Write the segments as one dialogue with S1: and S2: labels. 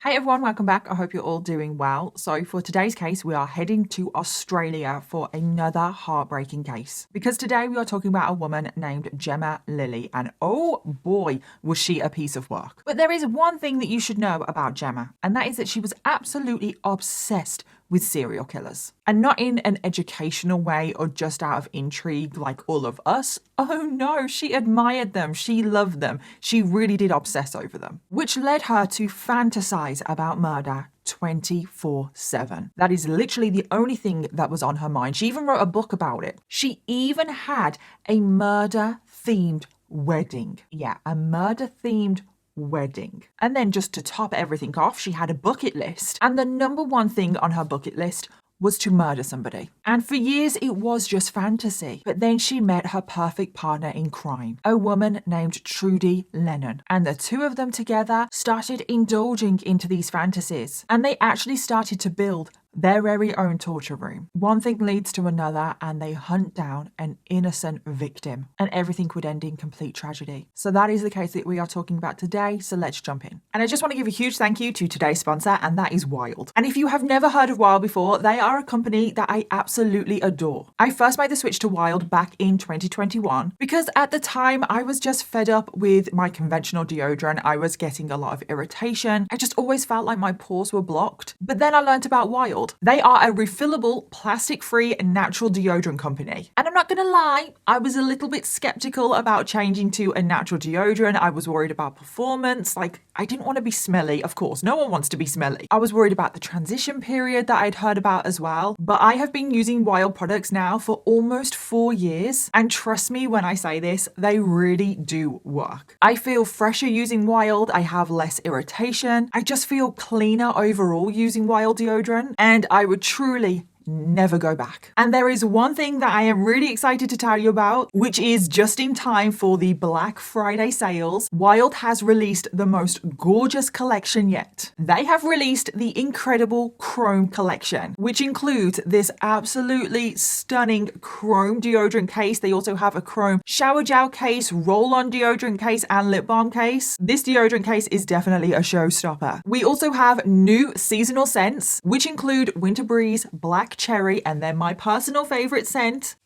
S1: Hey everyone, welcome back. I hope you're all doing well. So for today's case, we are heading to Australia for another heartbreaking case. Because today we are talking about a woman named Gemma Lilly, and oh boy, was she a piece of work. But there is one thing that you should know about Gemma, and that is that she was absolutely obsessed with serial killers. And not in an educational way or just out of intrigue like all of us. Oh no, she admired them, she loved them, she really did obsess over them. Which led her to fantasize about murder 24/7. That is literally the only thing that was on her mind. She even wrote a book about it. She even had a murder-themed wedding. Yeah, a murder-themed wedding. And then just to top everything off, she had a bucket list. And the number one thing on her bucket list was to murder somebody. And for years, it was just fantasy. But then she met her perfect partner in crime, a woman named Trudy Lennon. And the two of them together started indulging into these fantasies. And they actually started to build their very own torture room. One thing leads to another, and they hunt down an innocent victim, and everything could end in complete tragedy. So that is the case that we are talking about today, so let's jump in. And I just want to give a huge thank you to today's sponsor, and that is Wild. And if you have never heard of Wild before, they are a company that I absolutely adore. I first made the switch to Wild back in 2021 because at the time I was just fed up with my conventional deodorant. I was getting a lot of irritation. I just always felt like my pores were blocked. But then I learned about Wild. They are a refillable, plastic-free, natural deodorant company. And I'm not gonna lie, I was a little bit skeptical about changing to a natural deodorant. I was worried about performance. Like, I didn't want to be smelly. Of course, no one wants to be smelly. I was worried about the transition period that I'd heard about as well. But I have been using Wild products now for almost 4 years. And trust me when I say this, they really do work. I feel fresher using Wild. I have less irritation. I just feel cleaner overall using Wild deodorant. And I would truly never go back. And there is one thing that I am really excited to tell you about, which is just in time for the Black Friday sales. Wild has released the most gorgeous collection yet. They have released the incredible Creme collection, which includes this absolutely stunning chrome deodorant case. They also have a chrome shower gel case, roll-on deodorant case, and lip balm case. This deodorant case is definitely a showstopper. We also have new seasonal scents, which include Winter Breeze, Black Cherry, and then my personal favorite scent,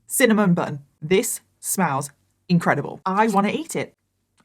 S1: cinnamon bun. This smells incredible. I want to eat it.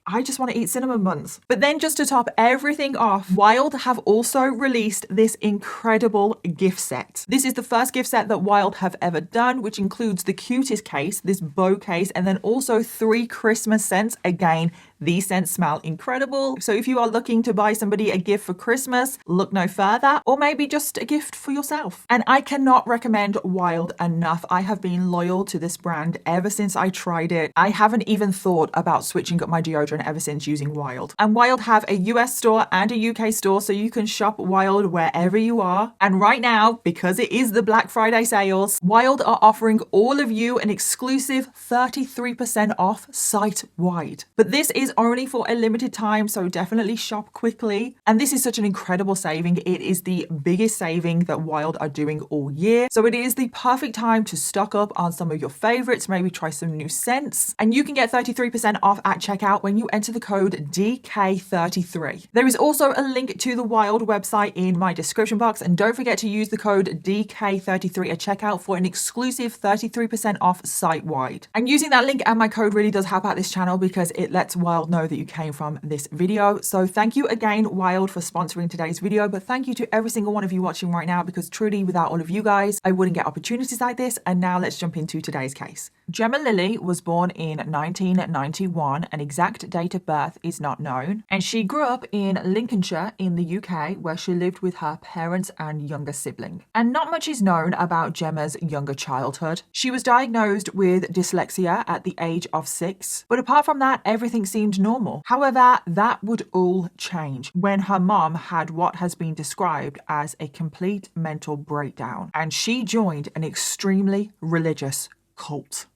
S1: I just want to eat cinnamon buns. But then just to top everything off, Wild have also released this incredible gift set. This is the first gift set that Wild have ever done, which includes the cutest case, this bow case, and then also 3 Christmas scents. Again, these scents smell incredible. So if you are looking to buy somebody a gift for Christmas, look no further, or maybe just a gift for yourself. And I cannot recommend Wild enough. I have been loyal to this brand ever since I tried it. I haven't even thought about switching up my deodorant ever since using Wild. And Wild have a US store and a UK store, so you can shop Wild wherever you are. And right now, because it is the Black Friday sales, Wild are offering all of you an exclusive 33% off site-wide. But this is only for a limited time, so definitely shop quickly. And this is such an incredible saving. It is the biggest saving that Wild are doing all year. So it is the perfect time to stock up on some of your favorites, maybe try some new scents. And you can get 33% off at checkout when you enter the code DK33. There is also a link to the Wild website in my description box, and don't forget to use the code DK33 at checkout for an exclusive 33% off site-wide. And using that link and my code really does help out this channel because it lets Wild know that you came from this video. So thank you again, Wild, for sponsoring today's video, but thank you to every single one of you watching right now, because truly without all of you guys, I wouldn't get opportunities like this. And now let's jump into today's case. Gemma Lilly was born in 1991. An exact date of birth is not known, and she grew up in Lincolnshire in the UK, where she lived with her parents and younger sibling. And not much is known about Gemma's younger childhood. She was diagnosed with dyslexia at the age of 6, but apart from that, everything seemed normal. However, that would all change when her mom had what has been described as a complete mental breakdown, and she joined an extremely religious cult.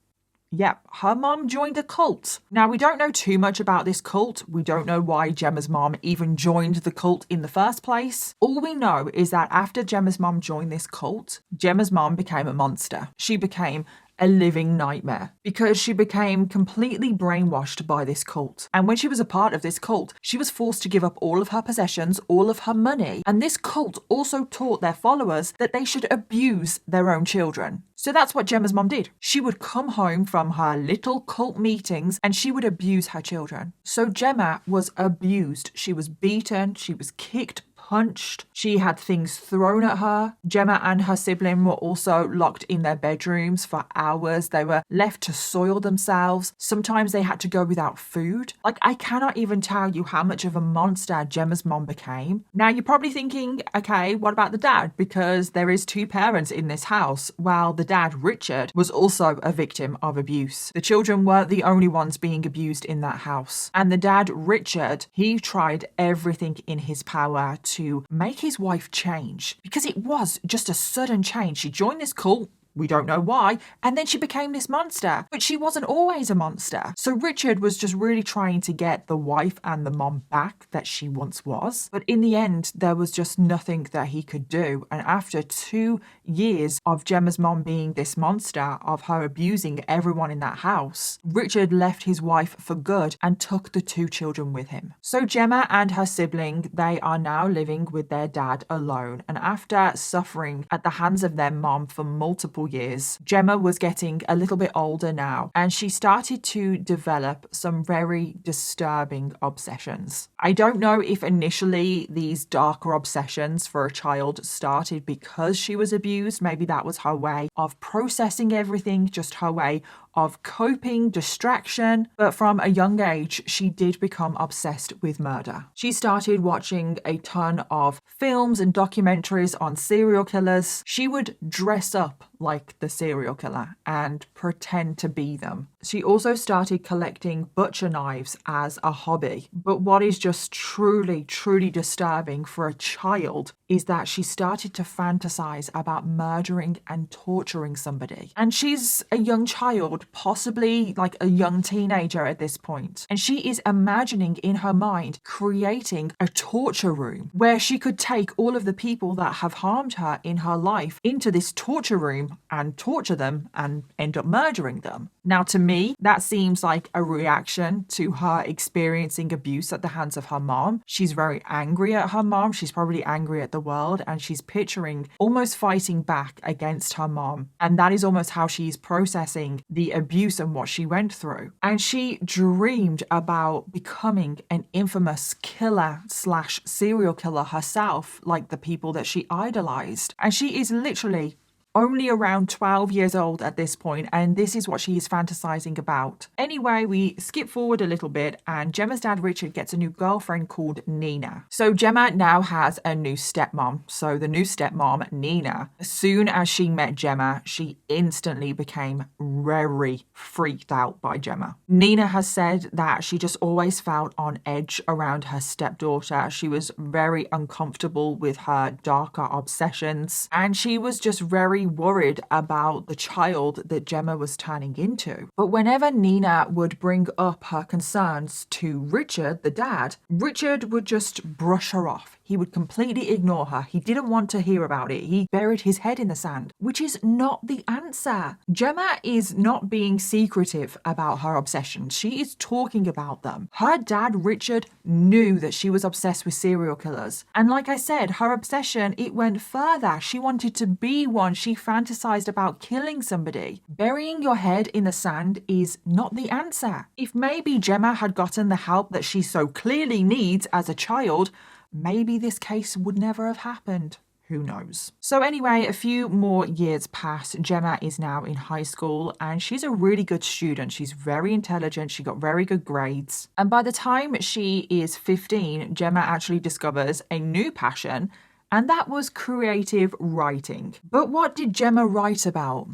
S1: Yep, her mom joined a cult. Now, we don't know too much about this cult. We don't know why Gemma's mom even joined the cult in the first place. All we know is that after Gemma's mom joined this cult, Gemma's mom became a monster. She became a living nightmare because she became completely brainwashed by this cult. And when she was a part of this cult, she was forced to give up all of her possessions, all of her money. And this cult also taught their followers that they should abuse their own children. So that's what Gemma's mom did. She would come home from her little cult meetings and she would abuse her children. So Gemma was abused. She was beaten, she was kicked, punched. She had things thrown at her. Gemma and her sibling were also locked in their bedrooms for hours. They were left to soil themselves. Sometimes they had to go without food. Like, I cannot even tell you how much of a monster Gemma's mom became. Now, you're probably thinking, okay, what about the dad? Because there is two parents in this house. Well, the dad, Richard, was also a victim of abuse. The children weren't the only ones being abused in that house. And the dad, Richard, he tried everything in his power to make his wife change, because it was just a sudden change. She joined this cult. We don't know why. And then she became this monster. But she wasn't always a monster. So Richard was just really trying to get the wife and the mom back that she once was. But in the end, there was just nothing that he could do. And after 2 years of Gemma's mom being this monster, of her abusing everyone in that house, Richard left his wife for good and took the 2 children with him. So Gemma and her sibling, they are now living with their dad alone. And after suffering at the hands of their mom for multiple years, Gemma was getting a little bit older now, and she started to develop some very disturbing obsessions. I don't know if initially these darker obsessions for a child started because she was abused. Maybe that was her way of processing everything, just her way of coping, distraction. But from a young age, she did become obsessed with murder. She started watching a ton of films and documentaries on serial killers. She would dress up like the serial killer and pretend to be them. She also started collecting butcher knives as a hobby. But what is just truly, truly disturbing for a child is that she started to fantasize about murdering and torturing somebody. And she's a young child, possibly like a young teenager at this point. And she is imagining in her mind creating a torture room where she could take all of the people that have harmed her in her life into this torture room and torture them and end up murdering them. Now, to me, that seems like a reaction to her experiencing abuse at the hands of her mom. She's very angry at her mom. She's probably angry at the world, and she's picturing almost fighting back against her mom. And that is almost how she's processing the abuse and what she went through. And she dreamed about becoming an infamous killer / serial killer herself, like the people that she idolized. And she is literally only around 12 years old at this point, and this is what she is fantasizing about. Anyway, we skip forward a little bit, and Gemma's dad, Richard, gets a new girlfriend called Nina. So Gemma now has a new stepmom. So the new stepmom, Nina, as soon as she met Gemma, she instantly became very freaked out by Gemma. Nina has said that she just always felt on edge around her stepdaughter. She was very uncomfortable with her darker obsessions, and she was just very worried about the child that Gemma was turning into. But whenever Nina would bring up her concerns to Richard, the dad, Richard would just brush her off. He would completely ignore her. He didn't want to hear about it. He buried his head in the sand, which is not the answer. Gemma is not being secretive about her obsessions. She is talking about them. Her dad, Richard, knew that she was obsessed with serial killers. And like I said, her obsession, it went further. She wanted to be one. She fantasized about killing somebody. Burying your head in the sand is not the answer. If maybe Gemma had gotten the help that she so clearly needs as a child, maybe this case would never have happened. Who knows? So anyway, a few more years pass. Gemma is now in high school, and she's a really good student. She's very intelligent. She got very good grades. And by the time she is 15, Gemma actually discovers a new passion, and that was creative writing. But what did Gemma write about?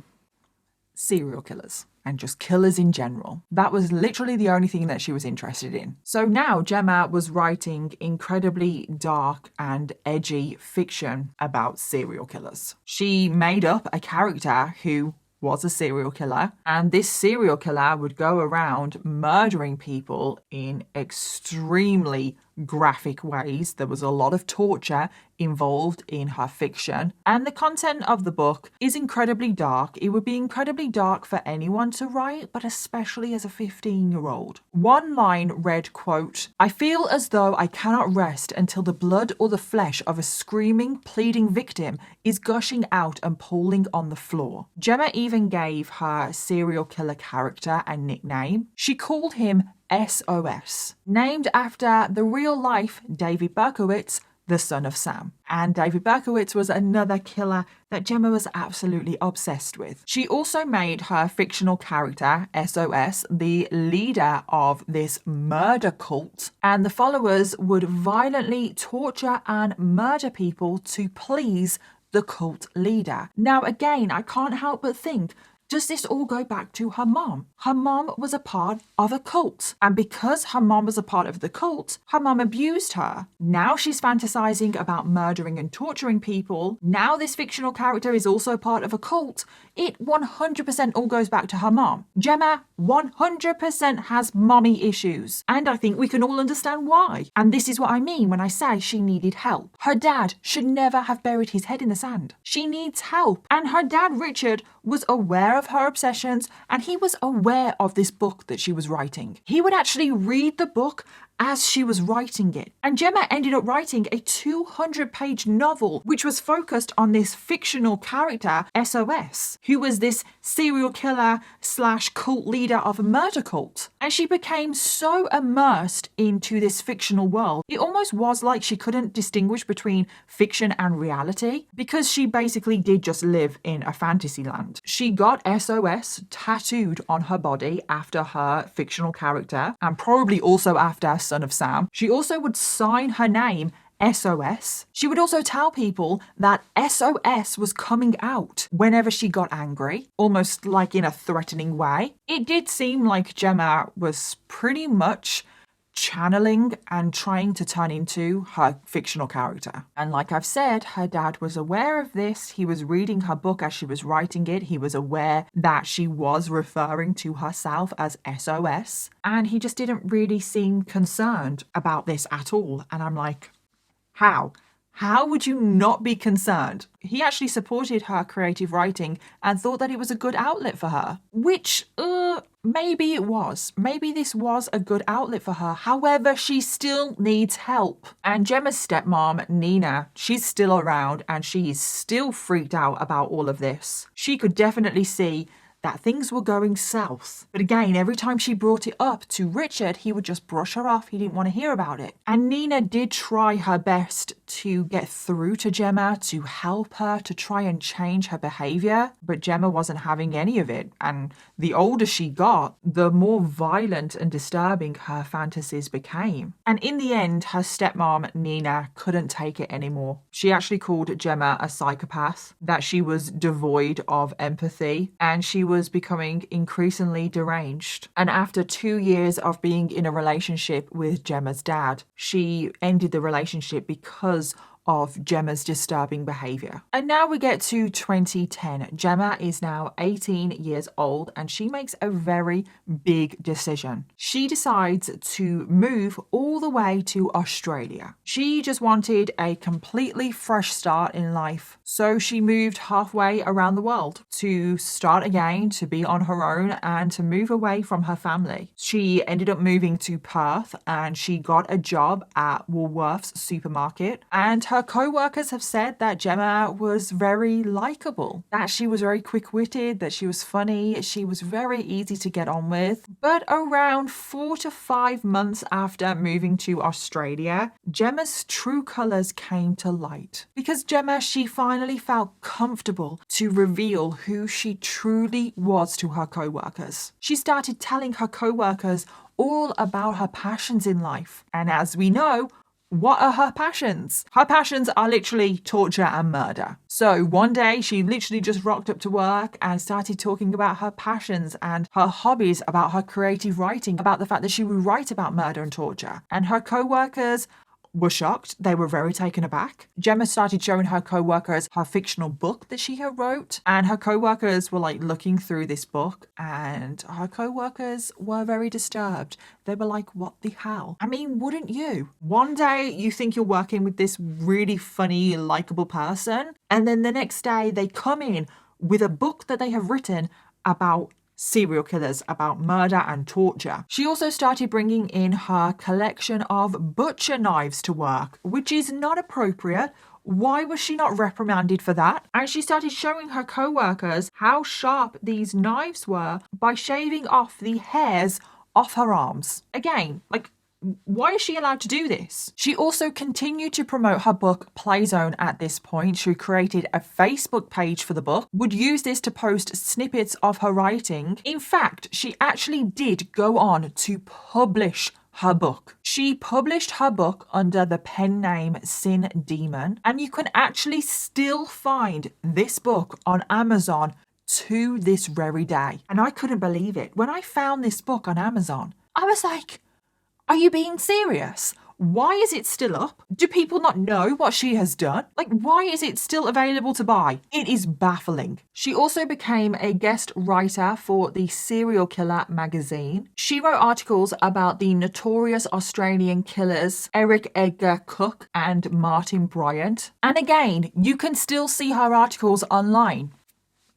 S1: Serial killers. And just killers in general. That was literally the only thing that she was interested in. So now Gemma was writing incredibly dark and edgy fiction about serial killers. She made up a character who was a serial killer, and this serial killer would go around murdering people in extremely graphic ways. There was a lot of torture involved in her fiction. And the content of the book is incredibly dark. It would be incredibly dark for anyone to write, but especially as a 15-year-old. One line read, quote, "I feel as though I cannot rest until the blood or the flesh of a screaming, pleading victim is gushing out and pooling on the floor." Gemma even gave her serial killer character a nickname. She called him SOS, named after the real-life David Berkowitz, the son of Sam. And David Berkowitz was another killer that Gemma was absolutely obsessed with. She also made her fictional character, SOS, the leader of this murder cult, and the followers would violently torture and murder people to please the cult leader. Now, again, I can't help but think, does this all go back to her mom? Her mom was a part of a cult. And because her mom was a part of the cult, her mom abused her. Now she's fantasizing about murdering and torturing people. Now this fictional character is also part of a cult. It 100% all goes back to her mom. Gemma 100% has mommy issues. And I think we can all understand why. And this is what I mean when I say she needed help. Her dad should never have buried his head in the sand. She needs help. And her dad, Richard, was aware of her obsessions, and he was aware of this book that she was writing. He would actually read the book as she was writing it. And Gemma ended up writing a 200-page novel which was focused on this fictional character, SOS, who was this serial killer / cult leader of a murder cult. And she became so immersed into this fictional world, it almost was like she couldn't distinguish between fiction and reality, because she basically did just live in a fantasy land. She got SOS tattooed on her body after her fictional character, and probably also after Son of Sam. She also would sign her name SOS. She would also tell people that SOS was coming out whenever she got angry, almost like in a threatening way. It did seem like Gemma was pretty much channeling and trying to turn into her fictional character. And like I've said, her dad was aware of this. He was reading her book as she was writing it. He was aware that she was referring to herself as SOS. And he just didn't really seem concerned about this at all. And I'm like, how? How would you not be concerned? He actually supported her creative writing and thought that it was a good outlet for her, which, maybe it was. Maybe this was a good outlet for her. However, she still needs help. And Gemma's stepmom, Nina, she's still around and she is still freaked out about all of this. She could definitely see that things were going south. But again, every time she brought it up to Richard, he would just brush her off. He didn't want to hear about it. And Nina did try her best to get through to Gemma, to help her, to try and change her behavior. But Gemma wasn't having any of it. And the older she got, the more violent and disturbing her fantasies became. And in the end, her stepmom, Nina, couldn't take it anymore. She actually called Gemma a psychopath, that she was devoid of empathy, and she was becoming increasingly deranged. And after 2 years of being in a relationship with Gemma's dad, she ended the relationship because of Gemma's disturbing behavior. And now we get to 2010. Gemma is now 18 years old and she makes a very big decision. She decides to move all the way to Australia. She just wanted a completely fresh start in life. So she moved halfway around the world to start again, to be on her own and to move away from her family. She ended up moving to Perth and she got a job at Woolworths supermarket, and her co-workers have said that Gemma was very likable, that she was very quick-witted, that she was funny, she was very easy to get on with. But around 4 to 5 months after moving to Australia, Gemma's true colours came to light. Because Gemma, she finally felt comfortable to reveal who she truly was to her co-workers. She started telling her co-workers all about her passions in life. And as we know, what are her passions? Her passions are literally torture and murder. So one day she literally just rocked up to work and started talking about her passions and her hobbies, about her creative writing, about the fact that she would write about murder and torture. And her co-workers were shocked. They were very taken aback. Gemma started showing her co-workers her fictional book that she had wrote, and her co-workers were like looking through this book, and her co-workers were very disturbed. They were like, what the hell? I mean, wouldn't you? One day you think you're working with this really funny, likable person, and then the next day they come in with a book that they have written about serial killers, about murder and torture. She also started bringing in her collection of butcher knives to work, which is not appropriate. Why was she not reprimanded for that? And she started showing her co-workers how sharp these knives were by shaving off the hairs off her arms. Again, like, why is she allowed to do this? She also continued to promote her book Playzone at this point. She created a Facebook page for the book, would use this to post snippets of her writing. In fact, she actually did go on to publish her book. She published her book under the pen name Sin Demon, and you can actually still find this book on Amazon to this very day. And I couldn't believe it. When I found this book on Amazon, I was like, are you being serious? Why is it still up? Do people not know what she has done? Like, why is it still available to buy? It is baffling. She also became a guest writer for the Serial Killer magazine. She wrote articles about the notorious Australian killers Eric Edgar Cook and Martin Bryant. And again, you can still see her articles online.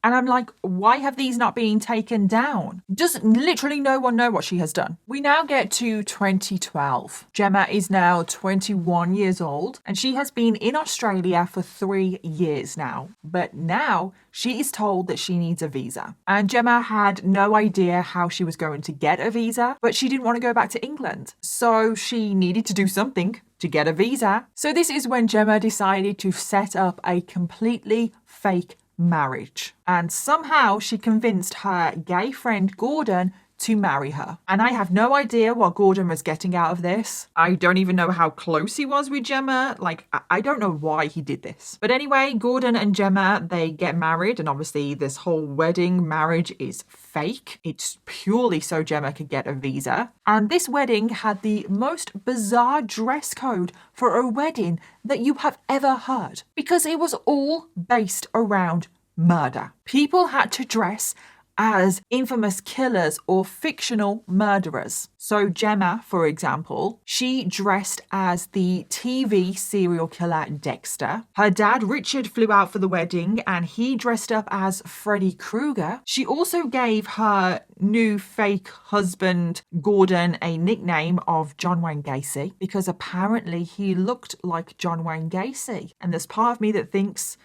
S1: And I'm like, why have these not been taken down? Does literally no one know what she has done? We now get to 2012. Gemma is now 21 years old, and she has been in Australia for 3 years now. But now she is told that she needs a visa. And Gemma had no idea how she was going to get a visa, but she didn't want to go back to England. So she needed to do something to get a visa. So this is when Gemma decided to set up a completely fake marriage, and somehow she convinced her gay friend Gordon to marry her. And I have no idea what Gordon was getting out of this. I don't even know how close he was with Gemma. Like, I don't know why he did this. But anyway, Gordon and Gemma, they get married, and obviously this whole wedding marriage is fake. It's purely so Gemma could get a visa. And this wedding had the most bizarre dress code for a wedding that you have ever heard, because it was all based around murder. People had to dress as infamous killers or fictional murderers. So Gemma, for example, she dressed as the TV serial killer Dexter. Her dad, Richard, flew out for the wedding and he dressed up as Freddy Krueger. She also gave her new fake husband, Gordon, a nickname of John Wayne Gacy, because apparently he looked like John Wayne Gacy. And there's part of me that thinks,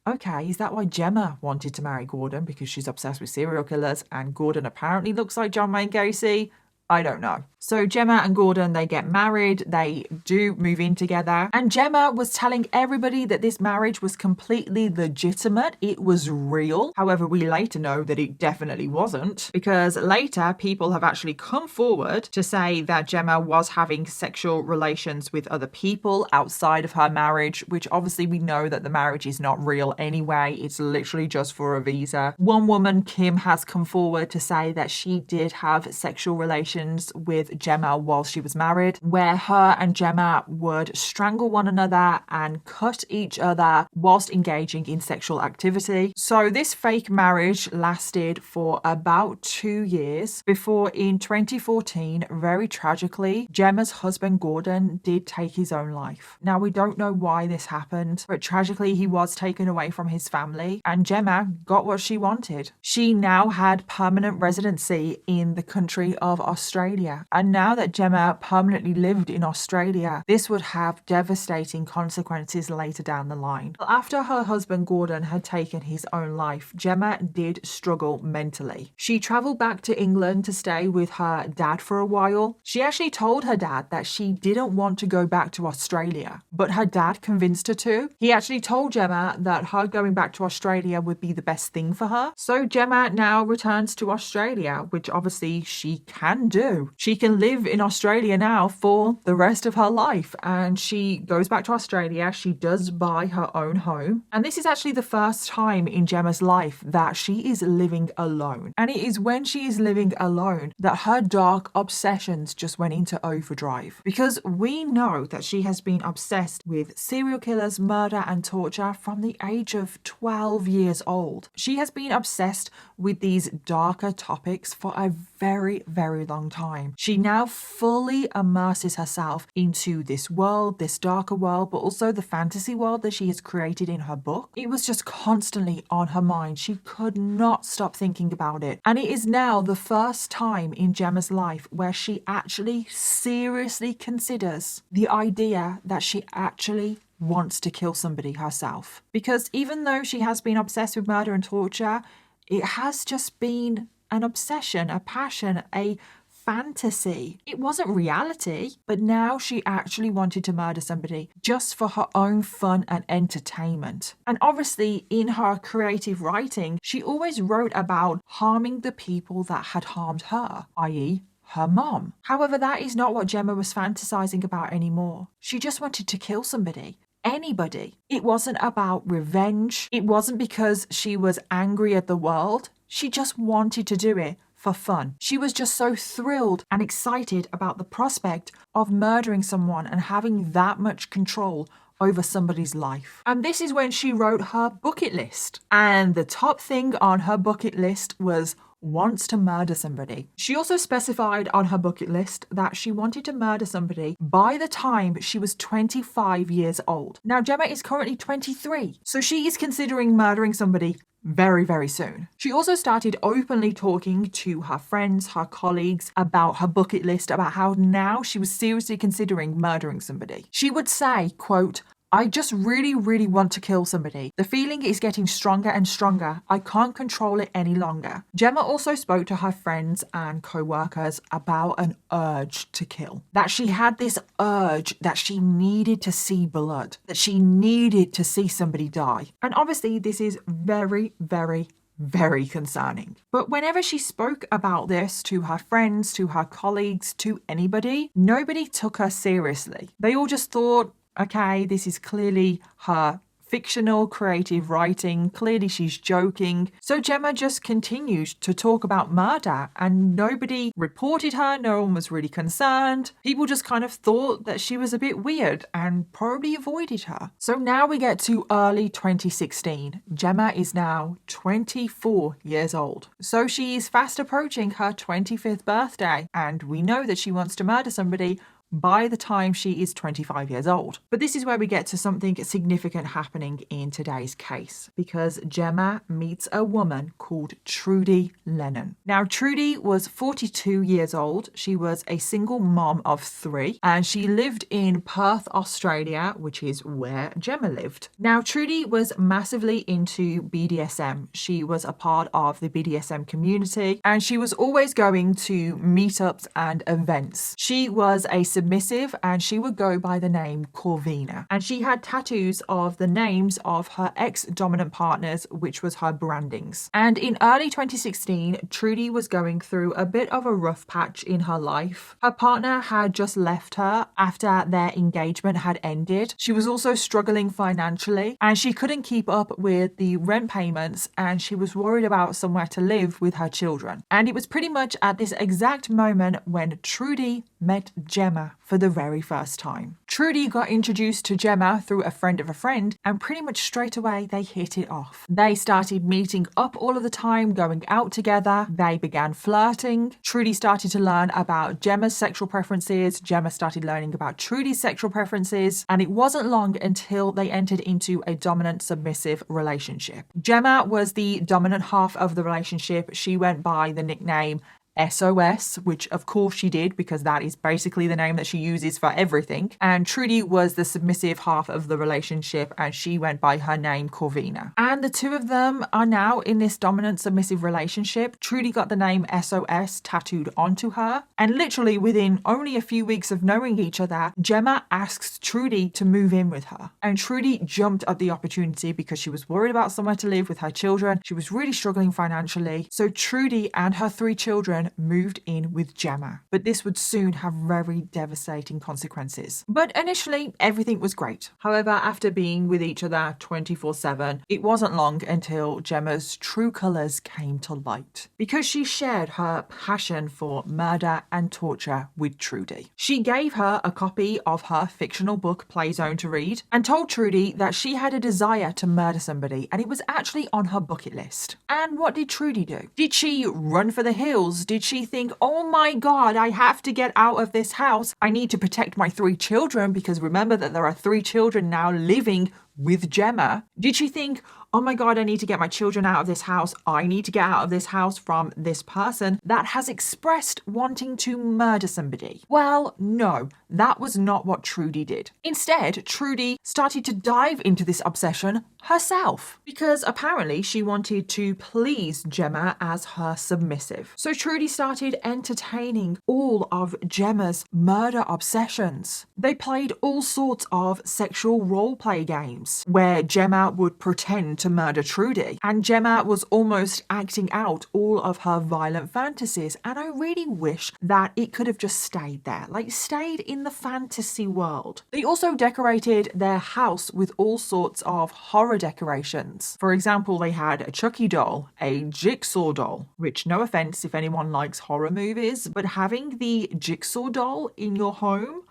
S1: okay, is that why Gemma wanted to marry Gordon? Because she's obsessed with serial killers and Gordon apparently looks like John Wayne Gacy? I don't know. So Gemma and Gordon, they get married, they do move in together, and Gemma was telling everybody that this marriage was completely legitimate, it was real. However, we later know that it definitely wasn't, because later people have actually come forward to say that Gemma was having sexual relations with other people outside of her marriage, which obviously we know that the marriage is not real anyway, it's literally just for a visa. One woman, Kim, has come forward to say that she did have sexual relations with Gemma while she was married, where her and Gemma would strangle one another and cut each other whilst engaging in sexual activity. So this fake marriage lasted for about 2 years before in 2014, very tragically, Gemma's husband Gordon did take his own life. Now we don't know why this happened, but tragically he was taken away from his family and Gemma got what she wanted. She now had permanent residency in the country of Australia, and now that Gemma permanently lived in Australia, this would have devastating consequences later down the line. After her husband Gordon had taken his own life, Gemma did struggle mentally. She travelled back to England to stay with her dad for a while. She actually told her dad that she didn't want to go back to Australia, but her dad convinced her to. He actually told Gemma that her going back to Australia would be the best thing for her. So Gemma now returns to Australia, which obviously she can do. She can live in Australia now for the rest of her life. And she goes back to Australia. She does buy her own home. And this is actually the first time in Gemma's life that she is living alone. And it is when she is living alone that her dark obsessions just went into overdrive. Because we know that she has been obsessed with serial killers, murder and torture from the age of 12 years old. She has been obsessed with these darker topics for a very, very long time. She now fully immerses herself into this world, this darker world, but also the fantasy world that she has created in her book. It was just constantly on her mind. She could not stop thinking about it. And it is now the first time in Gemma's life where she actually seriously considers the idea that she actually wants to kill somebody herself. Because even though she has been obsessed with murder and torture, it has just been an obsession, a passion, a fantasy. It wasn't reality, but now she actually wanted to murder somebody just for her own fun and entertainment. And obviously in her creative writing, she always wrote about harming the people that had harmed her, i.e. her mom. However, that is not what Gemma was fantasizing about anymore. She just wanted to kill somebody. Anybody. It wasn't about revenge. It wasn't because she was angry at the world. She just wanted to do it for fun. She was just so thrilled and excited about the prospect of murdering someone and having that much control over somebody's life. And this is when she wrote her bucket list. And the top thing on her bucket list was wants to murder somebody. She also specified on her bucket list that she wanted to murder somebody by the time she was 25 years old. Now, Gemma is currently 23, so she is considering murdering somebody very, very soon. She also started openly talking to her friends, her colleagues about her bucket list, about how now she was seriously considering murdering somebody. She would say, quote, I just really, really want to kill somebody. The feeling is getting stronger and stronger. I can't control it any longer. Gemma also spoke to her friends and co-workers about an urge to kill. That she had this urge that she needed to see blood, that she needed to see somebody die. And obviously this is very, very, very concerning. But whenever she spoke about this to her friends, to her colleagues, to anybody, nobody took her seriously. They all just thought, okay, this is clearly her fictional creative writing. Clearly she's joking. So Gemma just continued to talk about murder and nobody reported her. No one was really concerned. People just kind of thought that she was a bit weird and probably avoided her. So now we get to early 2016. Gemma is now 24 years old. So she is fast approaching her 25th birthday and we know that she wants to murder somebody by the time she is 25 years old. But this is where we get to something significant happening in today's case, because Gemma meets a woman called Trudy Lennon. Now, Trudy was 42 years old. She was a single mom of 3, and she lived in Perth, Australia, which is where Gemma lived. Now, Trudy was massively into BDSM. She was a part of the BDSM community, and she was always going to meetups and events. She was a submissive and she would go by the name Corvina. And she had tattoos of the names of her ex-dominant partners, which was her brandings. And in early 2016, Trudy was going through a bit of a rough patch in her life. Her partner had just left her after their engagement had ended. She was also struggling financially and she couldn't keep up with the rent payments and she was worried about somewhere to live with her children. And it was pretty much at this exact moment when Trudy met Gemma for the very first time. Trudy got introduced to Gemma through a friend of a friend and pretty much straight away they hit it off. They started meeting up all of the time, going out together. They began flirting. Trudy started to learn about Gemma's sexual preferences. Gemma started learning about Trudy's sexual preferences. And it wasn't long until they entered into a dominant submissive relationship. Gemma was the dominant half of the relationship. She went by the nickname SOS, which of course she did because that is basically the name that she uses for everything. And Trudy was the submissive half of the relationship and she went by her name Corvina. And the two of them are now in this dominant submissive relationship. Trudy got the name SOS tattooed onto her. And literally within only a few weeks of knowing each other, Gemma asks Trudy to move in with her. And Trudy jumped at the opportunity because she was worried about somewhere to live with her children. She was really struggling financially. So Trudy and her 3 children Aaron moved in with Gemma, but this would soon have very devastating consequences. But initially, everything was great. However, after being with each other 24/7, it wasn't long until Gemma's true colours came to light, because she shared her passion for murder and torture with Trudy. She gave her a copy of her fictional book Playzone to read and told Trudy that she had a desire to murder somebody and it was actually on her bucket list. And what did Trudy do? Did she run for the hills? Did she think, oh my God, I have to get out of this house. I need to protect my 3 children, because remember that there are 3 children now living with Gemma. Did she think, oh my God, I need to get my children out of this house. I need to get out of this house from this person that has expressed wanting to murder somebody? Well, no, that was not what Trudy did. Instead, Trudy started to dive into this obsession herself, because apparently she wanted to please Gemma as her submissive. So Trudy started entertaining all of Gemma's murder obsessions. They played all sorts of sexual role-play games where Gemma would pretend to murder Trudy, and Gemma was almost acting out all of her violent fantasies, and I really wish that it could have just stayed there, like stayed in the fantasy world. They also decorated their house with all sorts of horror decorations. For example, they had a Chucky doll, a Jigsaw doll, which, no offense if anyone likes horror movies, but having the Jigsaw doll in your home,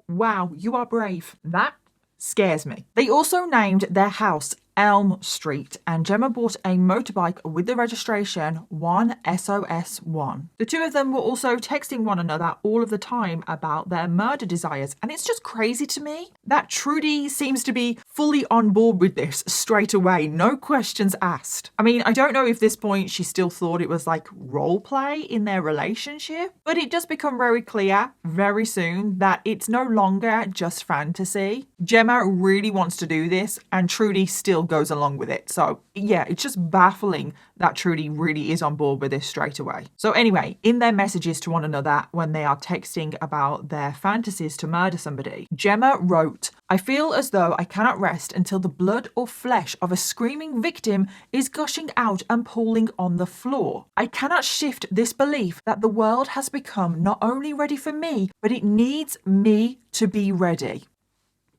S1: wow, you are brave. That scares me. They also named their house Elm Street, and Gemma bought a motorbike with the registration 1SOS1. The two of them were also texting one another all of the time about their murder desires, and it's just crazy to me that Trudy seems to be fully on board with this straight away, no questions asked. I mean, I don't know if this point she still thought it was like role play in their relationship, but it does become very clear very soon that it's no longer just fantasy. Gemma really wants to do this, and Trudy still goes along with it. So yeah, it's just baffling that Trudy really is on board with this straight away. So anyway, in their messages to one another when they are texting about their fantasies to murder somebody, Gemma wrote, "I feel as though I cannot rest until the blood or flesh of a screaming victim is gushing out and pooling on the floor. I cannot shift this belief that the world has become not only ready for me, but it needs me to be ready."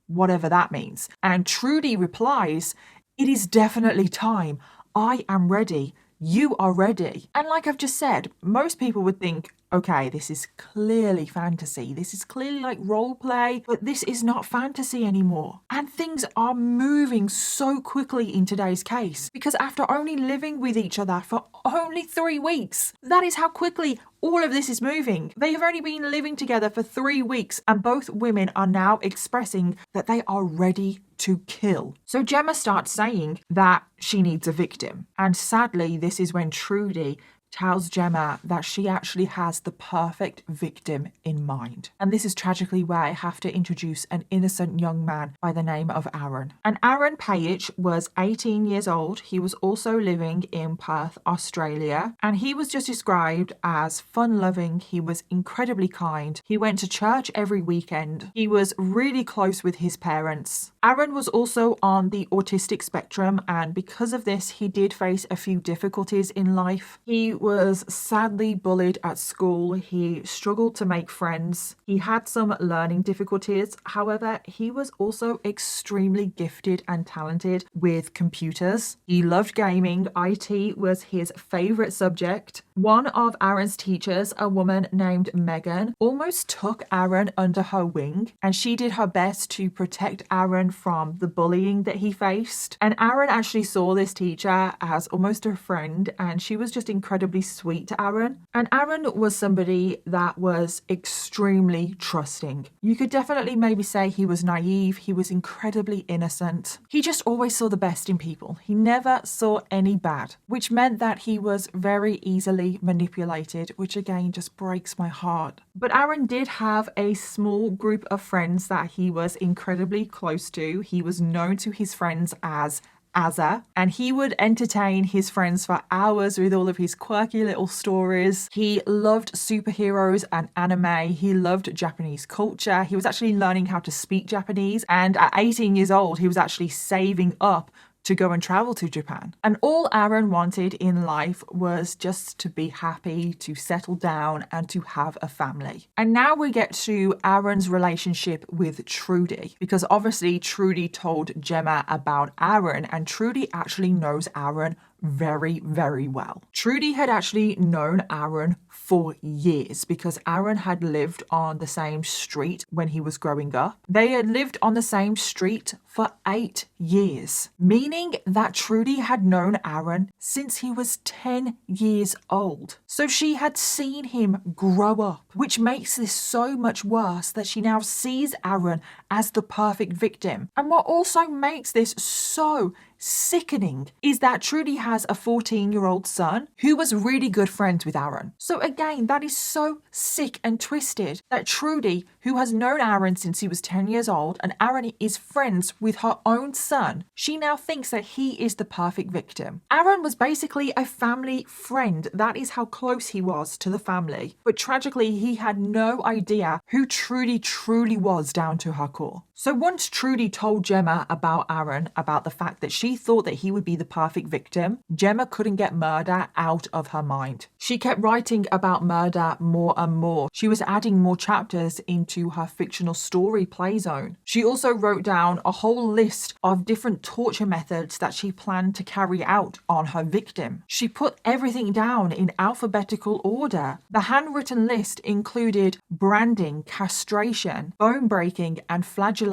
S1: Whatever that means. And Trudy replies, "It is definitely time. I am ready. You are ready." And like I've just said, most people would think, okay, this is clearly fantasy. This is clearly like role play, but this is not fantasy anymore. And things are moving so quickly in today's case, because after only living with each other for only 3 weeks, that is how quickly all of this is moving. They have only been living together for 3 weeks, and both women are now expressing that they are ready to kill. So Gemma starts saying that she needs a victim. And sadly, this is when Trudy tells Gemma that she actually has the perfect victim in mind. And this is tragically where I have to introduce an innocent young man by the name of Aaron. And Aaron Page was 18 years old. He was also living in Perth, Australia. And he was just described as fun-loving. He was incredibly kind. He went to church every weekend. He was really close with his parents. Aaron was also on the autistic spectrum, and because of this, he did face a few difficulties in life. He was sadly bullied at school. He struggled to make friends. He had some learning difficulties. However, he was also extremely gifted and talented with computers. He loved gaming. IT was his favorite subject. One of Aaron's teachers, a woman named Megan, almost took Aaron under her wing, and she did her best to protect Aaron from the bullying that he faced. And Aaron actually saw this teacher as almost a friend, and she was just incredibly sweet to Aaron. And Aaron was somebody that was extremely trusting. You could definitely maybe say he was naive. He was incredibly innocent. He just always saw the best in people. He never saw any bad, which meant that he was very easily manipulated, which again just breaks my heart. But Aaron did have a small group of friends that he was incredibly close to. He was known to his friends as Azza, and he would entertain his friends for hours with all of his quirky little stories. He loved superheroes and anime. He loved Japanese culture. He was actually learning how to speak Japanese, and at 18 years old, he was actually saving up to go and travel to Japan. And all Aaron wanted in life was just to be happy, to settle down, and to have a family. And now we get to Aaron's relationship with Trudy, because obviously Trudy told Gemma about Aaron, and Trudy actually knows Aaron very, very well. Trudy had actually known Aaron for years because Aaron had lived on the same street when he was growing up. They had lived on the same street for 8 years, meaning that Trudy had known Aaron since he was 10 years old. So she had seen him grow up, which makes this so much worse that she now sees Aaron as the perfect victim. And what also makes this so sickening is that Trudy has a 14-year-old son who was really good friends with Aaron. So again, that is so sick and twisted that Trudy, who has known Aaron since he was 10 years old, and Aaron is friends with her own son, she now thinks that he is the perfect victim. Aaron was basically a family friend. That is how close he was to the family. But tragically, he had no idea who Trudy truly was down to her core. So once Trudy told Gemma about Aaron, about the fact that she thought that he would be the perfect victim, Gemma couldn't get murder out of her mind. She kept writing about murder more and more. She was adding more chapters into her fictional story play zone. She also wrote down a whole list of different torture methods that she planned to carry out on her victim. She put everything down in alphabetical order. The handwritten list included branding, castration, bone breaking, and flagellation.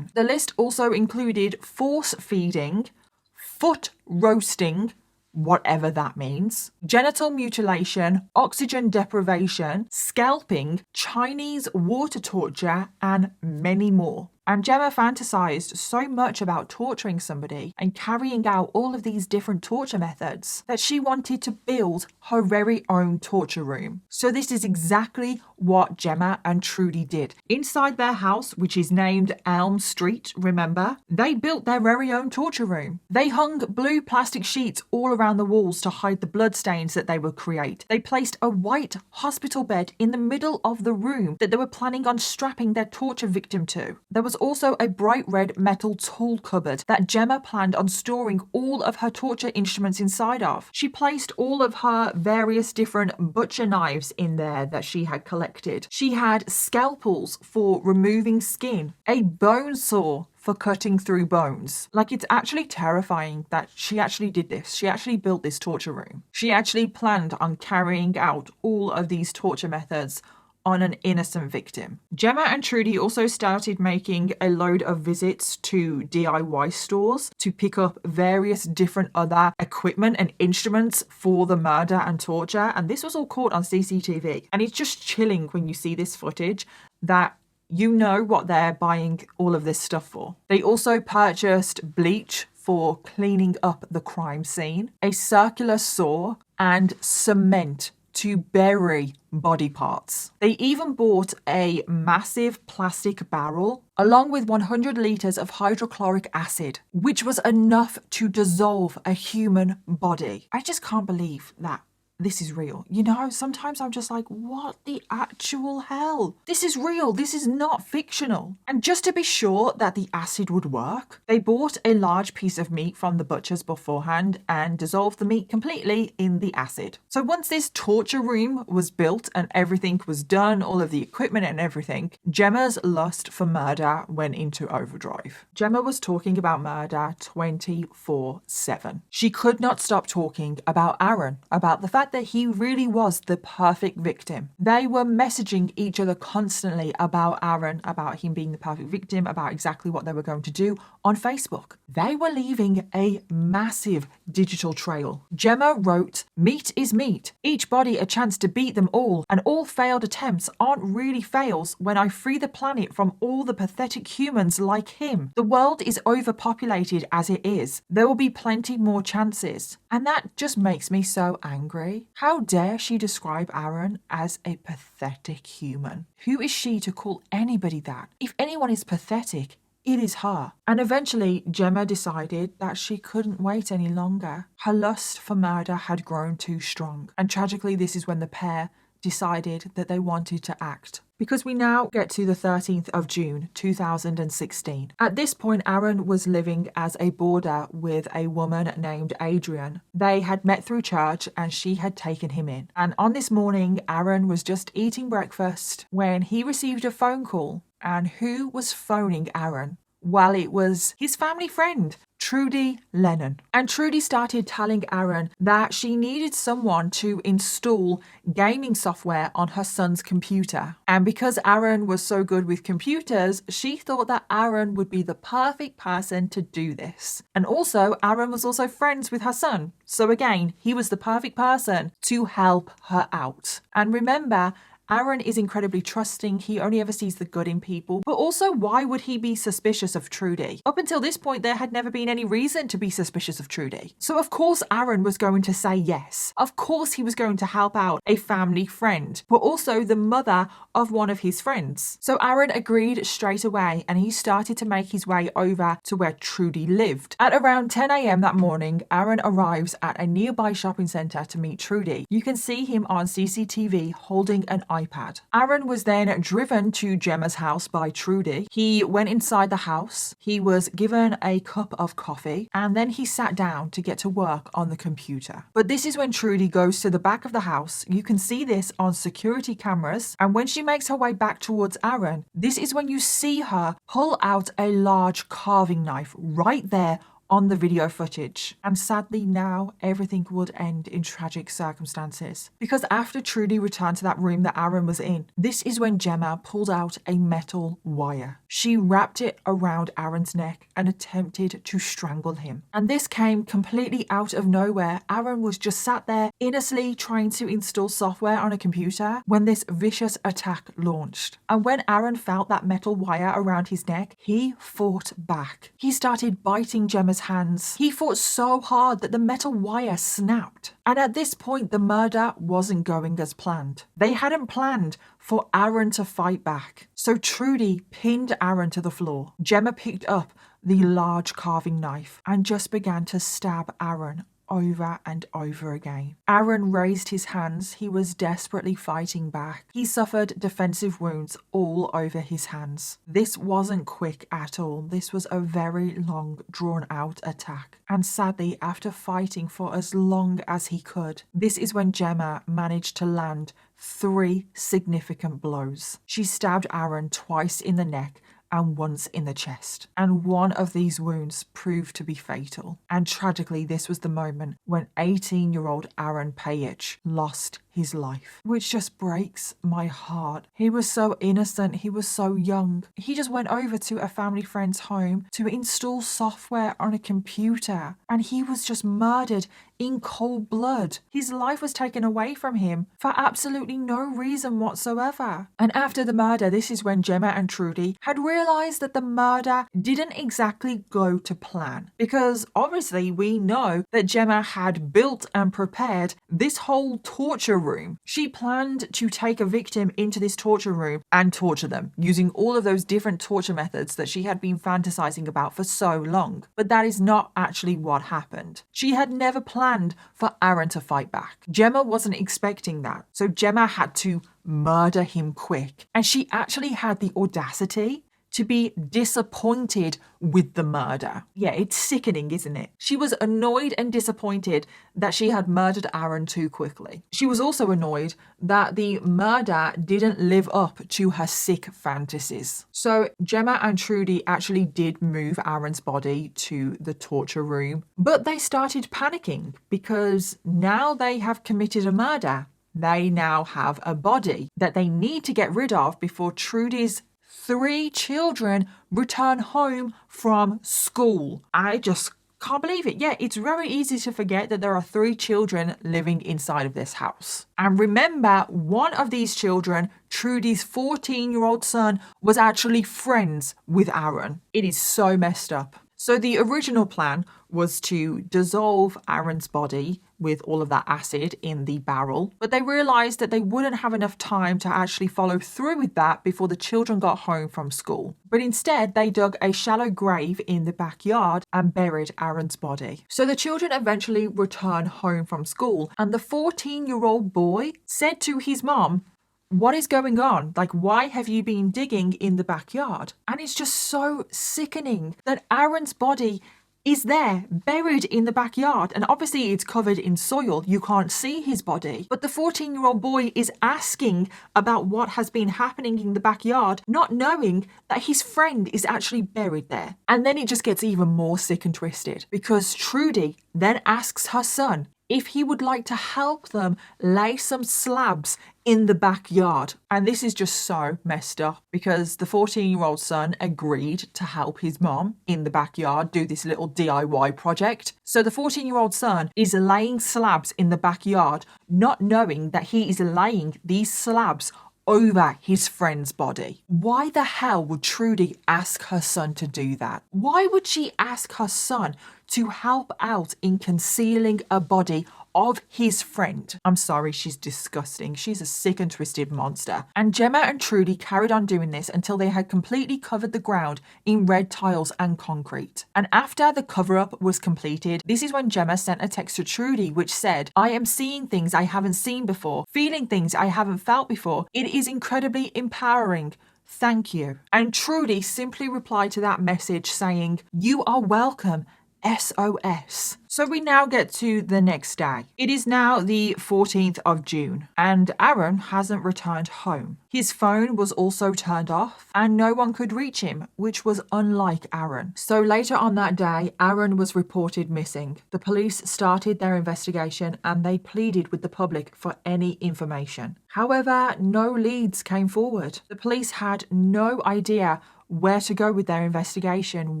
S1: The list also included force feeding, foot roasting, whatever that means, genital mutilation, oxygen deprivation, scalping, Chinese water torture, and many more. And Gemma fantasized so much about torturing somebody and carrying out all of these different torture methods that she wanted to build her very own torture room. So this is exactly what Gemma and Trudy did. Inside their house, which is named Elm Street, remember, they built their very own torture room. They hung blue plastic sheets all around the walls to hide the bloodstains that they would create. They placed a white hospital bed in the middle of the room that they were planning on strapping their torture victim to. There was also a bright red metal tool cupboard that Gemma planned on storing all of her torture instruments inside of. She placed all of her various different butcher knives in there that she had collected. She had scalpels for removing skin, a bone saw for cutting through bones. Like, it's actually terrifying that she actually did this. She actually built this torture room. She actually planned on carrying out all of these torture methods on an innocent victim. Gemma and Trudy also started making a load of visits to DIY stores to pick up various different other equipment and instruments for the murder and torture. And this was all caught on CCTV. And it's just chilling when you see this footage that you know what they're buying all of this stuff for. They also purchased bleach for cleaning up the crime scene, a circular saw, and cement to bury body parts. They even bought a massive plastic barrel along with 100 litres of hydrochloric acid, which was enough to dissolve a human body. I just can't believe that this is real. You know, sometimes I'm just like, what the actual hell? This is real. This is not fictional. And just to be sure that the acid would work, they bought a large piece of meat from the butcher's beforehand and dissolved the meat completely in the acid. So once this torture room was built and everything was done, all of the equipment and everything, Gemma's lust for murder went into overdrive. Gemma was talking about murder 24/7. She could not stop talking about Aaron, about the fact that he really was the perfect victim. They were messaging each other constantly about Aaron, about him being the perfect victim, about exactly what they were going to do on Facebook. They were leaving a massive digital trail. Gemma wrote, "Meat is meat. Each body a chance to beat them all, and all failed attempts aren't really fails when I free the planet from all the pathetic humans like him. The world is overpopulated as it is. There will be plenty more chances." And that just makes me so angry. How dare she describe Aaron as a pathetic human? Who is she to call anybody that? If anyone is pathetic, it is her. And eventually, Gemma decided that she couldn't wait any longer. Her lust for murder had grown too strong. And tragically, this is when the pair decided that they wanted to act. because we now get to the 13th of June 2016. At this point, Aaron was living as a boarder with a woman named Adrian. They had met through church and she had taken him in. And on this morning, Aaron was just eating breakfast when he received a phone call. And who was phoning Aaron? Well, it was his family friend, Trudy Lennon. And Trudy started telling Aaron that she needed someone to install gaming software on her son's computer. And because Aaron was so good with computers, she thought that Aaron would be the perfect person to do this. And also, Aaron was also friends with her son. So again, he was the perfect person to help her out. And remember, Aaron is incredibly trusting. He only ever sees the good in people. But also, why would he be suspicious of Trudy? Up until this point, there had never been any reason to be suspicious of Trudy. So of course, Aaron was going to say yes. Of course, he was going to help out a family friend, but also the mother of one of his friends. So Aaron agreed straight away and he started to make his way over to where Trudy lived. At around 10 a.m. that morning, Aaron arrives at a nearby shopping centre to meet Trudy. You can see him on CCTV holding an iPad. Aaron was then driven to Gemma's house by Trudy. He went inside the house. He was given a cup of coffee and then he sat down to get to work on the computer. But this is when Trudy goes to the back of the house. You can see this on security cameras. And when she makes her way back towards Aaron, this is when you see her pull out a large carving knife right there on the video footage. And sadly now everything would end in tragic circumstances. Because after Trudy returned to that room that Aaron was in, this is when Gemma pulled out a metal wire. She wrapped it around Aaron's neck and attempted to strangle him. And this came completely out of nowhere. Aaron was just sat there innocently trying to install software on a computer when this vicious attack launched. And when Aaron felt that metal wire around his neck, he fought back. He started biting Gemma's hands. He fought so hard that the metal wire snapped. And at this point, the murder wasn't going as planned. They hadn't planned for Aaron to fight back. So Trudy pinned Aaron to the floor. Gemma picked up the large carving knife and just began to stab Aaron over and over again. Aaron raised his hands. He was desperately fighting back. He suffered defensive wounds all over his hands. This wasn't quick at all. This was a very long, drawn-out attack. And sadly, after fighting for as long as he could, this is when Gemma managed to land 3 significant blows. She stabbed Aaron twice in the neck and once in the chest. And one of these wounds proved to be fatal. And tragically, this was the moment when 18-year-old Aaron Payich lost his life, which just breaks my heart. He was so innocent. He was so young. He just went over to a family friend's home to install software on a computer, and he was just murdered in cold blood. His life was taken away from him for absolutely no reason whatsoever. And after the murder, this is when Gemma and Trudy had realized that the murder didn't exactly go to plan, because obviously we know that Gemma had built and prepared this whole torture room. She planned to take a victim into this torture room and torture them using all of those different torture methods that she had been fantasizing about for so long. But that is not actually what happened. She had never planned for Aaron to fight back. Gemma wasn't expecting that. So Gemma had to murder him quick. And she actually had the audacity to be disappointed with the murder. Yeah, it's sickening, isn't it? She was annoyed and disappointed that she had murdered Aaron too quickly. She was also annoyed that the murder didn't live up to her sick fantasies. So Gemma and Trudy actually did move Aaron's body to the torture room, but they started panicking because now they have committed a murder. They now have a body that they need to get rid of before Trudy's 3 children return home from school. I just can't believe it. Yeah, it's very easy to forget that there are 3 children living inside of this house. And remember, one of these children, Trudy's 14-year-old son, was actually friends with Aaron. It is so messed up. So the original plan was to dissolve Aaron's body with all of that acid in the barrel, but they realized that they wouldn't have enough time to actually follow through with that before the children got home from school. But instead, they dug a shallow grave in the backyard and buried Aaron's body. So the children eventually returned home from school, and the 14-year-old boy said to his mom, what is going on? Like, why have you been digging in the backyard? And it's just so sickening that Aaron's body is there, buried in the backyard. And obviously it's covered in soil. You can't see his body. But the 14-year-old boy is asking about what has been happening in the backyard, not knowing that his friend is actually buried there. And then it just gets even more sick and twisted, because Trudy then asks her son if he would like to help them lay some slabs in the backyard. And this is just so messed up, because the 14-year-old son agreed to help his mom in the backyard do this little DIY project. So the 14-year-old son is laying slabs in the backyard, not knowing that he is laying these slabs over his friend's body. Why the hell would Trudy ask her son to do that? Why would she ask her son to help out in concealing a body of his friend? I'm sorry, she's disgusting. She's a sick and twisted monster. And Gemma and Trudy carried on doing this until they had completely covered the ground in red tiles and concrete. And after the cover-up was completed, this is when Gemma sent a text to Trudy which said, "I am seeing things I haven't seen before, feeling things I haven't felt before. It is incredibly empowering. Thank you." And Trudy simply replied to that message saying, "You are welcome. SOS." So we now get to the next day. It is now the 14th of June and Aaron hasn't returned home. His phone was also turned off and no one could reach him, which was unlike Aaron. So later on that day, Aaron was reported missing. The police started their investigation and they pleaded with the public for any information. However, no leads came forward. The police had no idea where to go with their investigation,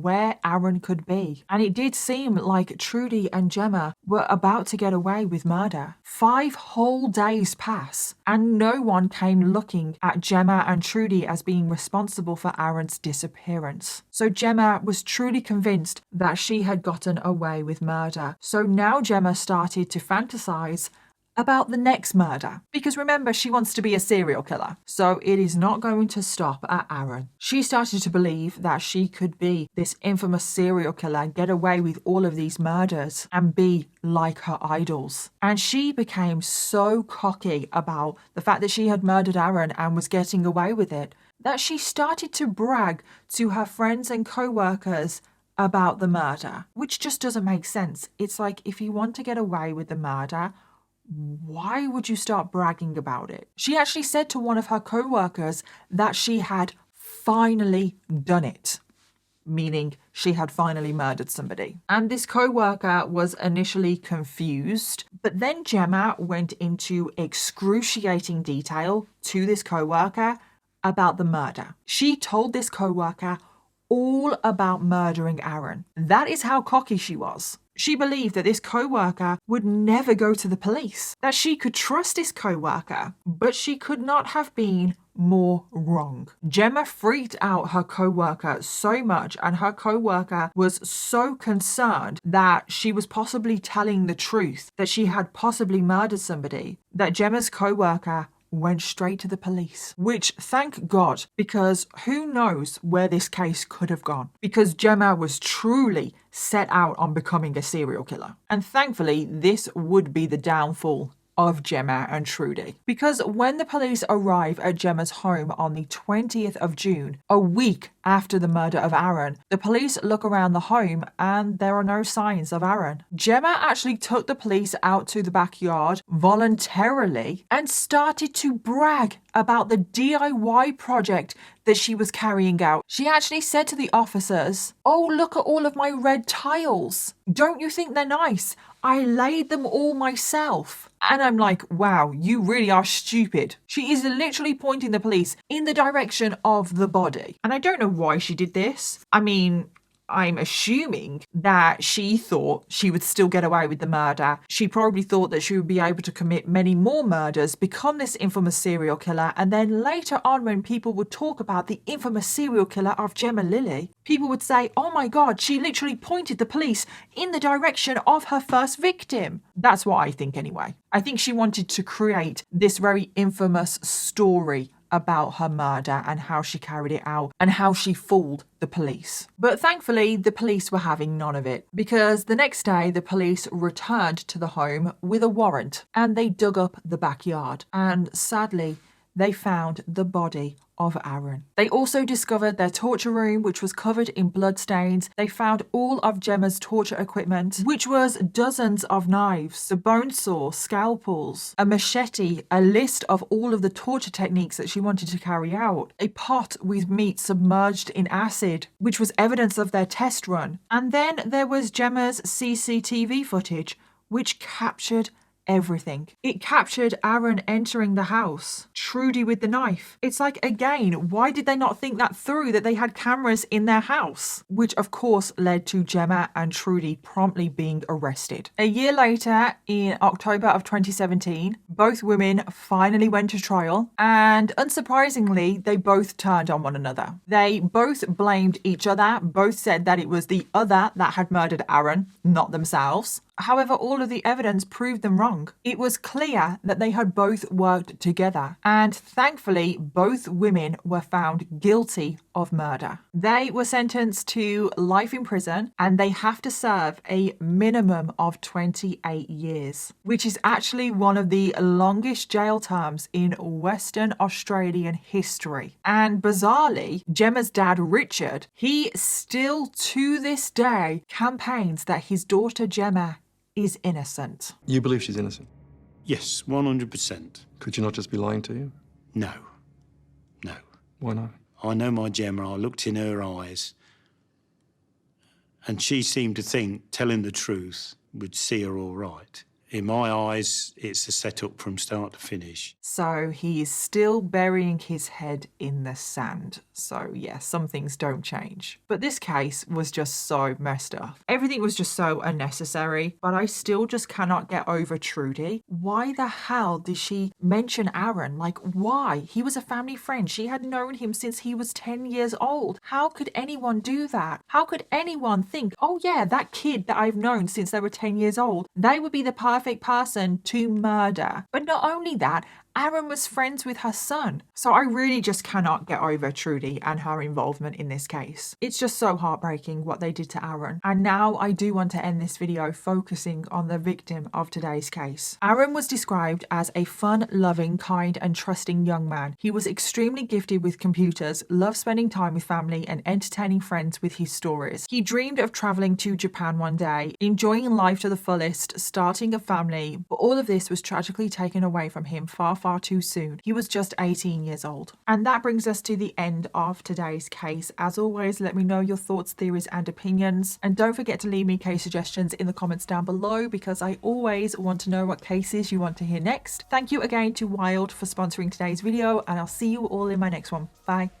S1: where Aaron could be. And it did seem like Trudy and Gemma were about to get away with murder. 5 whole days pass and no one came looking at Gemma and Trudy as being responsible for Aaron's disappearance. So Gemma was truly convinced that she had gotten away with murder. So now Gemma started to fantasize about the next murder. Because remember, she wants to be a serial killer. So it is not going to stop at Aaron. She started to believe that she could be this infamous serial killer and get away with all of these murders and be like her idols. And she became so cocky about the fact that she had murdered Aaron and was getting away with it, that she started to brag to her friends and co-workers about the murder, which just doesn't make sense. It's like, if you want to get away with the murder, why would you start bragging about it? She actually said to one of her co-workers that she had finally done it, meaning she had finally murdered somebody. And this co-worker was initially confused, but then Gemma went into excruciating detail to this co-worker about the murder. She told this co-worker all about murdering Aaron. That is how cocky she was. She believed that this co-worker would never go to the police, that she could trust this co-worker, but she could not have been more wrong. Gemma freaked out her co-worker so much, and her co-worker was so concerned that she was possibly telling the truth, that she had possibly murdered somebody, that Gemma's co-worker went straight to the police, which thank God, because who knows where this case could have gone, because Gemma was truly set out on becoming a serial killer. And thankfully, this would be the downfall of Gemma and Trudy. Because when the police arrive at Gemma's home on the 20th of June, a week after the murder of Aaron, the police look around the home and there are no signs of Aaron. Gemma actually took the police out to the backyard voluntarily and started to brag about the DIY project that she was carrying out. She actually said to the officers, "Oh, look at all of my red tiles. Don't you think they're nice? I laid them all myself." And I'm like, wow, you really are stupid. She is literally pointing the police in the direction of the body. And I don't know why she did this. I mean, I'm assuming that she thought she would still get away with the murder. She probably thought that she would be able to commit many more murders, become this infamous serial killer, and then later on when people would talk about the infamous serial killer of Gemma Lilly, people would say, oh my God, she literally pointed the police in the direction of her first victim. That's what I think anyway. I think she wanted to create this very infamous story about her murder and how she carried it out and how she fooled the police. But thankfully, the police were having none of it, because the next day the police returned to the home with a warrant and they dug up the backyard. And sadly, they found the body of Aaron. They also discovered their torture room, which was covered in bloodstains. They found all of Gemma's torture equipment, which was dozens of knives, the bone saw, scalpels, a machete, a list of all of the torture techniques that she wanted to carry out, a pot with meat submerged in acid, which was evidence of their test run. And then there was Gemma's CCTV footage, which captured everything. It captured Aaron entering the house, Trudy with the knife. It's like, again, why did they not think that through, that they had cameras in their house? Which of course led to Gemma and Trudy promptly being arrested. A year later, in October of 2017, both women finally went to trial, and unsurprisingly, they both turned on one another. They both blamed each other, both said that it was the other that had murdered Aaron, not themselves. However, all of the evidence proved them wrong. It was clear that they had both worked together, and thankfully, both women were found guilty of murder. They were sentenced to life in prison, and they have to serve a minimum of 28 years, which is actually one of the longest jail terms in Western Australian history. And bizarrely, Gemma's dad, Richard, he still to this day campaigns that his daughter Gemma is innocent.
S2: You believe she's innocent?
S3: Yes, 100%.
S2: Could you not just be lying to you?
S3: No. No.
S2: Why not?
S3: I know my Gemma. I looked in her eyes, and she seemed to think telling the truth would see her all right. In my eyes, it's a setup from start to finish.
S1: So he is still burying his head in the sand. So yeah, some things don't change. But this case was just so messed up. Everything was just so unnecessary, but I still just cannot get over Trudy. Why the hell did she mention Aaron? Like, why? He was a family friend. She had known him since he was 10 years old. How could anyone do that? How could anyone think, oh yeah, that kid that I've known since they were 10 years old, they would be the perfect person to murder? But not only that, Aaron was friends with her son. So I really just cannot get over Trudy and her involvement in this case. It's just so heartbreaking what they did to Aaron. And now I do want to end this video focusing on the victim of today's case. Aaron was described as a fun, loving, kind and trusting young man. He was extremely gifted with computers, loved spending time with family and entertaining friends with his stories. He dreamed of traveling to Japan one day, enjoying life to the fullest, starting a family, but all of this was tragically taken away from him far too soon. He was just 18 years old. And that brings us to the end of today's case. As always, let me know your thoughts, theories and opinions. And don't forget to leave me case suggestions in the comments down below, because I always want to know what cases you want to hear next. Thank you again to Wild for sponsoring today's video, and I'll see you all in my next one. Bye.